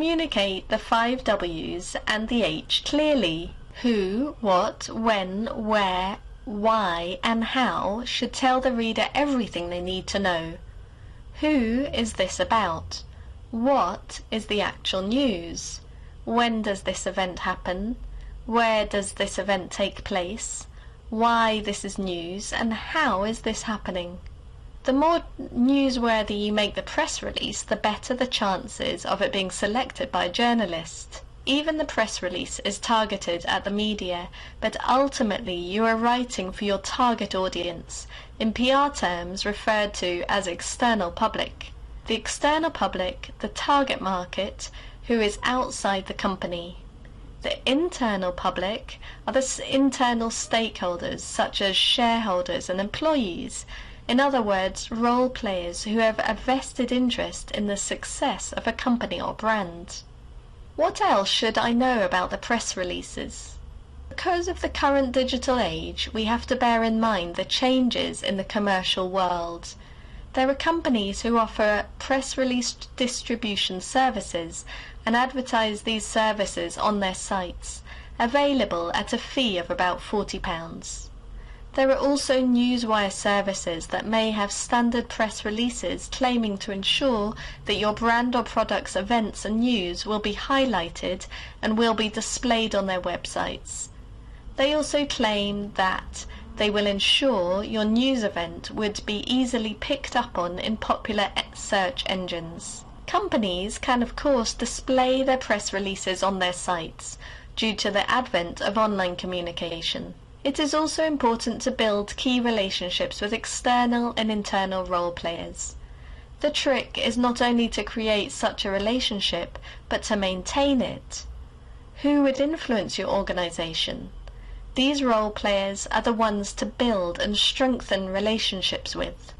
Communicate the 5 W's and the H clearly. Who, what, when, where, why, and how should tell the reader everything they need to know. Who is this about? What is the actual news? When does this event happen? Where does this event take place? Why this is news, and how is this happening? The more newsworthy you make the press release, the better the chances of it being selected by a journalist. Even the press release is targeted at the media, but ultimately you are writing for your target audience, in PR terms referred to as external public. The external public, the target market, who is outside the company. The internal public are the internal stakeholders such as shareholders and employees, in other words, role players who have a vested interest in the success of a company or brand. What else should I know about the press releases? Because of the current digital age, we have to bear in mind the changes in the commercial world. There are companies who offer press release distribution services and advertise these services on their sites, available at a fee of about £40. There are also newswire services that may have standard press releases claiming to ensure that your brand or product's events and news will be highlighted and will be displayed on their websites. They also claim that they will ensure your news event would be easily picked up on in popular search engines. Companies can of course display their press releases on their sites due to the advent of online communication. It is also important to build key relationships with external and internal role players. The trick is not only to create such a relationship, but to maintain it. Who would influence your organization? These role players are the ones to build and strengthen relationships with.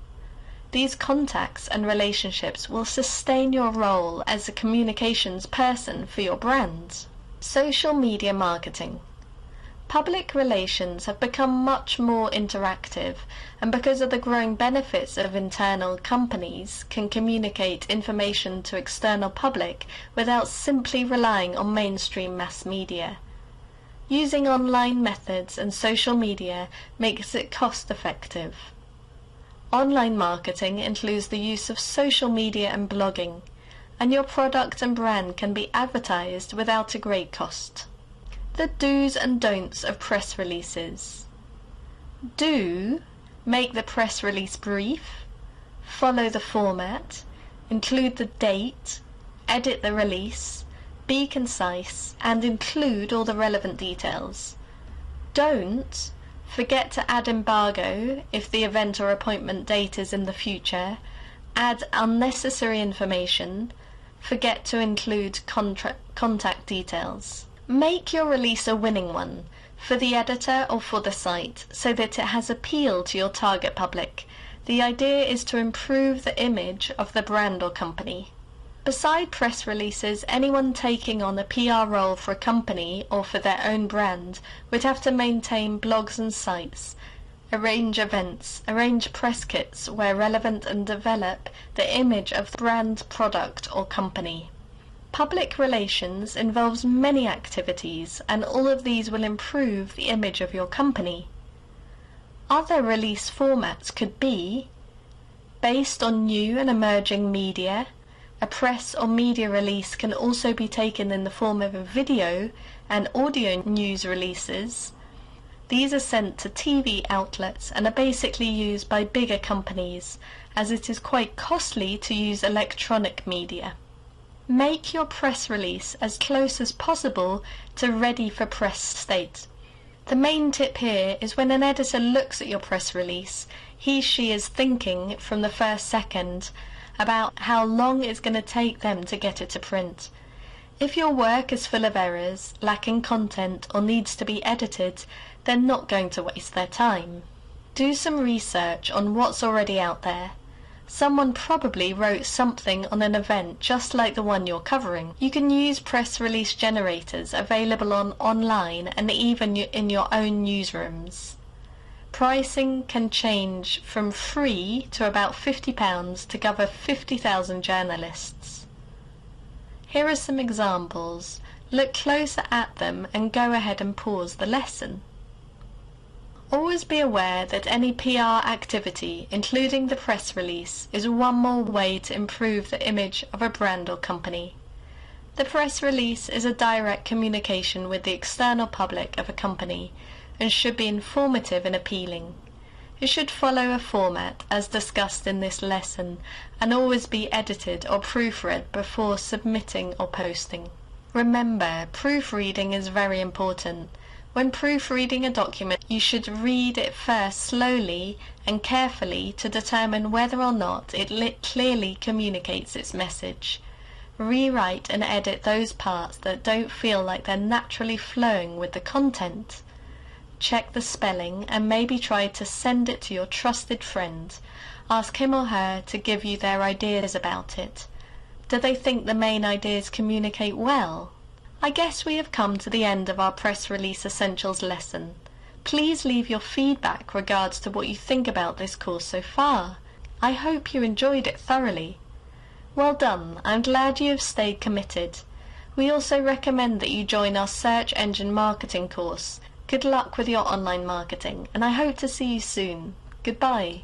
These contacts and relationships will sustain your role as a communications person for your brand. Social media marketing. Public relations have become much more interactive, and because of the growing benefits of internal companies can communicate information to external public without simply relying on mainstream mass media. Using online methods and social media makes it cost-effective. Online marketing includes the use of social media and blogging, and your product and brand can be advertised without a great cost. The do's and don'ts of press releases. Do make the press release brief, follow the format, include the date, edit the release, be concise, and include all the relevant details. Don't forget to add embargo if the event or appointment date is in the future, add unnecessary information, forget to include contact details. Make your release a winning one, for the editor or for the site, so that it has appeal to your target public. The idea is to improve the image of the brand or company. Beside press releases, anyone taking on a PR role for a company or for their own brand would have to maintain blogs and sites, arrange events, arrange press kits where relevant, and develop the image of the brand, product or company. Public relations involves many activities, and all of these will improve the image of your company. Other release formats could be based on new and emerging media. A press or media release can also be taken in the form of a video and audio news releases. These are sent to TV outlets and are basically used by bigger companies, as it is quite costly to use electronic media. Make your press release as close as possible to ready for press state. The main tip here is when an editor looks at your press release, she is thinking from the first second about how long it's going to take them to get it to print. If your work is full of errors, lacking content, or needs to be edited, they're not going to waste their time. Do some research on what's already out there. Someone probably wrote something on an event just like the one you're covering. You can use press release generators available online and even in your own newsrooms. Pricing can change from free to about £50 to cover 50,000 journalists. Here are some examples. Look closer at them and go ahead and pause the lesson. Always be aware that any PR activity, including the press release, is one more way to improve the image of a brand or company. The press release is a direct communication with the external public of a company and should be informative and appealing. It should follow a format as discussed in this lesson and always be edited or proofread before submitting or posting. Remember, proofreading is very important. When proofreading a document, you should read it first slowly and carefully to determine whether or not it clearly communicates its message. Rewrite and edit those parts that don't feel like they're naturally flowing with the content. Check the spelling and maybe try to send it to your trusted friend. Ask him or her to give you their ideas about it. Do they think the main ideas communicate well? I guess we have come to the end of our press release essentials lesson. Please leave your feedback regards to what you think about this course so far. I hope you enjoyed it thoroughly. Well done, I'm glad you have stayed committed. We also recommend that you join our search engine marketing course. Good luck with your online marketing, and I hope to see you soon. Goodbye.